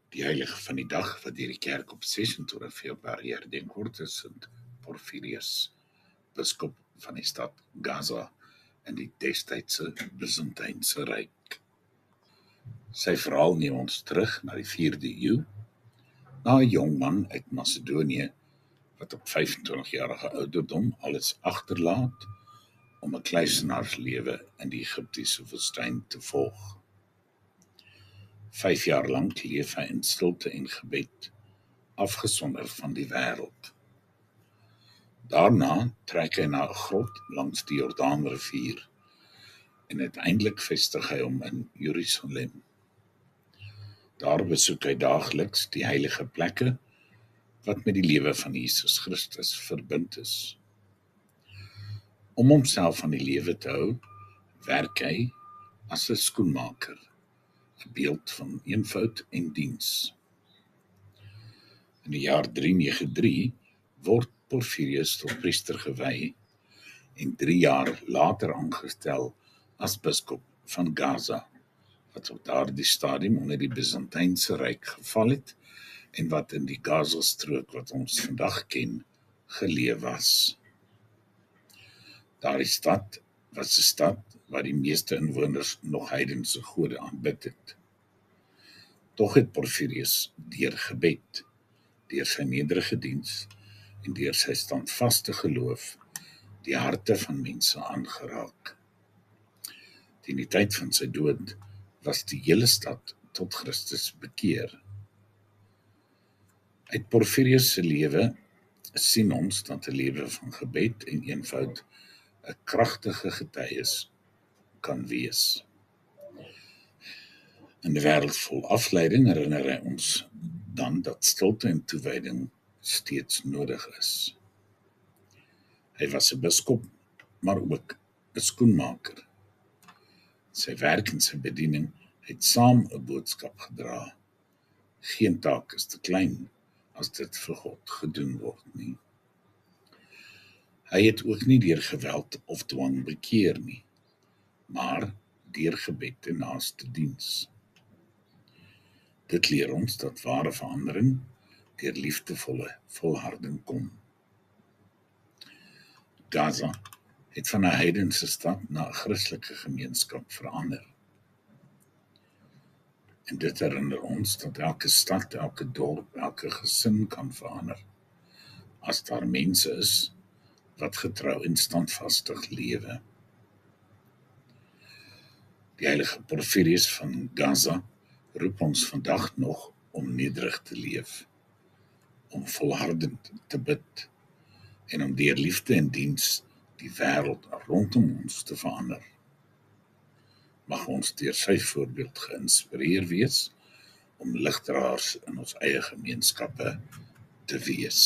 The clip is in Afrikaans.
Die heilige van die dag wat deur die kerk op 26 Februarie herdenk word, is Sint Porphyrius, biskop van die stad Gaza in die destydse Byzantynse Ryk. Sy verhaal neem ons terug na die 4de eeu, na 'n jong man uit Macedonië wat op 25-jarige ouderdom alles agterlaat om 'n kluisenaarslewe in die Egiptiese woestyn te volg. 5 jaar lank leef hy in stilte en gebed, afgesonder van die wêreld. Daarna trek hy na 'n grot langs die Jordaanrivier en uiteindelik vestig hy hom in Jerusalem. Daar besoek hy daagliks die heilige plekke wat met die lewe van Jesus Christus verbind is. Om homself aan die lewe te hou, werk hy as 'n skoenmaker, 'n beeld van eenvoud en diens. In die jaar 393 word Porphyrius tot priester gewy en 3 jaar later aangestel as biskop van Gaza, wat op daardie stadium onder die Byzantynse Ryk geval het en wat in die Gaza-strook wat ons vandag ken, geleë was. Daardie stad was 'n stad waar die meeste inwoners nog heidense gode aanbid het. Tog het Porphyrius deur gebed, deur sy nederige diens en deur sy standvaste geloof die harte van mense aangeraak. Teen die tyd van sy dood was die hele stad tot Christus bekeer. Uit Porphyrius se lewe sien ons dat 'n lewe van gebed en eenvoud 'n kragtige getuienis kan wees. In 'n wêreld vol afleiding herinner hy ons dan dat stilte en toewyding steeds nodig is. Hy was 'n biskop, maar ook 'n skoenmaker. Sy werk en sy bediening het saam 'n boodskap gedra. Geen taak is te klein as dit vir God gedoen word nie. Hy het ook nie deur geweld of dwang bekeer nie, maar deur gebed en naaste diens. Dit leer ons dat ware verandering deur liefdevolle volharding kom. Gaza het van 'n heidense stad na 'n Christelike gemeenskap verander. En dit herinner ons dat elke stad, elke dorp, elke gesin kan verander, as daar mense is wat getrou en standvastig lewe. Die heilige Porphyrius van Gaza roep ons vandag nog om nederig te leef, om volhardend te bid en om deur liefde en diens die wêreld rondom ons te verander. Mag ons deur sy voorbeeld geïnspireer wees om ligdraers in ons eie gemeenskappe te wees.